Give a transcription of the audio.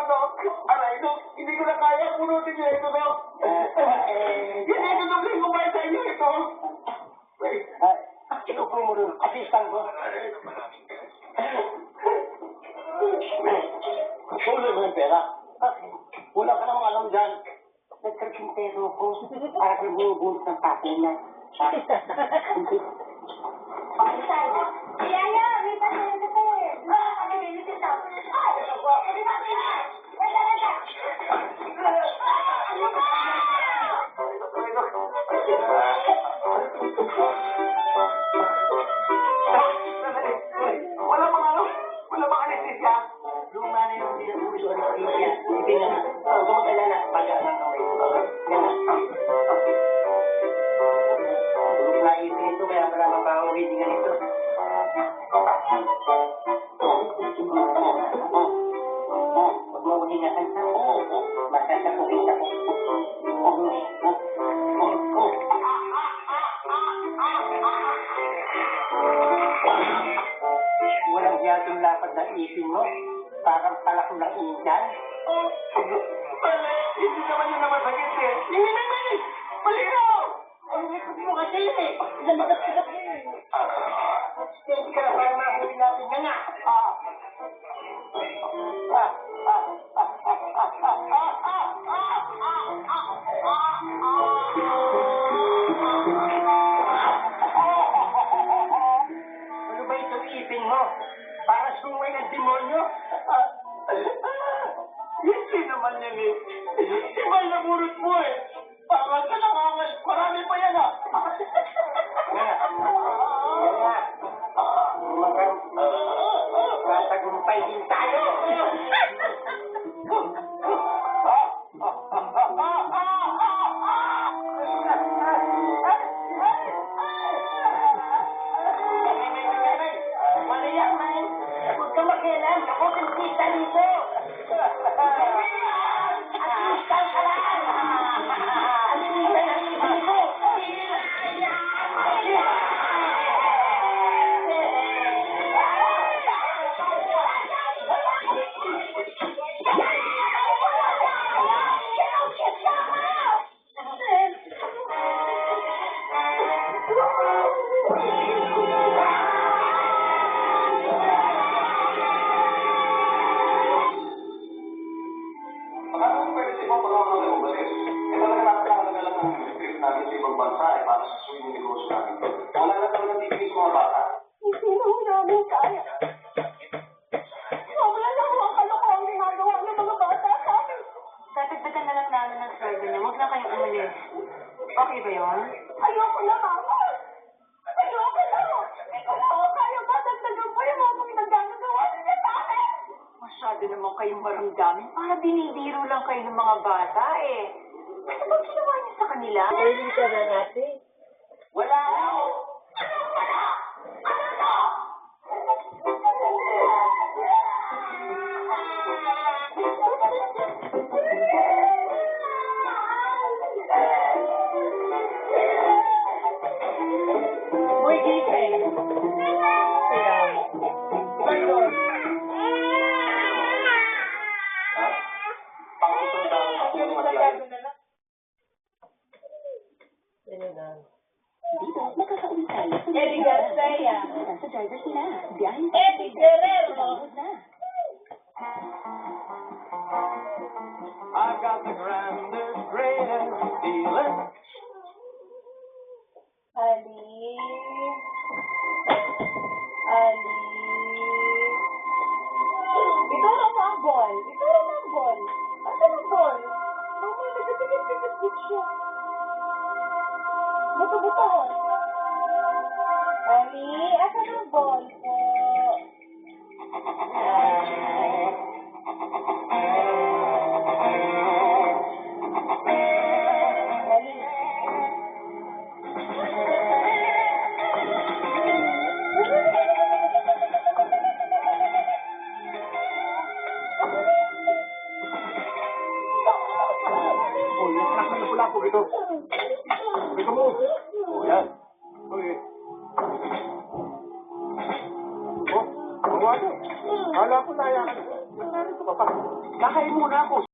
ko, Dok. Aray, Dok, hindi ko na kaya punutin niya ito, Dok. Hindi ko dubling ko ba sa inyo ito? Wait. Inupo mo rin. Assistant ko. Sulo mo yung pera. Wala ka namang alam dyan. Nagkarpintero ko. Para kang bubulot ng papel na. Yaya, may pasensya ka eh. Kami lilitin daw. Ay, hindi ba sila? Wala bang ano? Wala bang anesthesia? Luma na yung pinag-uso anesthesia. Ipin na. Kumagkala na. Pagaan ng kamay. Yan na. Tulog na ipin ito. Kaya para mapauwi din ganito. Huwag mo ulingatan sa masasapukin ako. Walang hiyatong lapad ng ipin mo. Parang palak ng injan. Mali, hindi naman yun naman sakit eh. Hindi naman. Malinaw. Ang likod mo kasi eh. Nalikat-likat eh. Steady ka na para mahuli natin na nga. Ano ba itong ipin mo? Para sungay ng demonyo? Hindi naman yan eh. Ibang naburot mo eh. Parang ka nakangal. Marami pa yan ah. Matagumpay din tayo. Malayan, man. Huwag ka makialam. Ako dentista dito. Assistant ka lang. Assistant ang ibig mo. Paano pwede sa ibang pagkakaroon ng umalis? Eh talaga napakahalaga lang ng retreat natin sa ibang bansa eh para sa swing negosyo natin. Wala na talaga titigil sa mga bata. Hindi naman namin kaya. Wala na ang kalokohang ginagawa ng mga bata sa amin. Tatagdagan na lang namin ng sweldo niya. Huwag na kayong umalis. Okay ba yun? Ayoko na, Mama. Ayoko na. Kaya ba dagdagan pa yung mga pinagagawa niya sa amin? Masyado naman kayong maramdamin. Para dinidiro lang kayo ng mga bata eh. Ano bang ginawa niyo sa kanila? Pwede ka na natin. Wala na. Uy, gising. Ayun. Dito, magkakauwi tayo. Eddie Garcia. Sa drivers nila. Biyahin Eddie Guerrero. na. I got the grandest, greatest feeling. Ali. Ito lang ang ball. Asan ang ball? Mama, nagkatigat-tigat siya. Buto-buto. Ali, asan ang ball po? Lapog ito. Ito mo. O, yan. Okay. Oh, ano? Kala ko naya ka. narito ka pa. Kakain muna ako.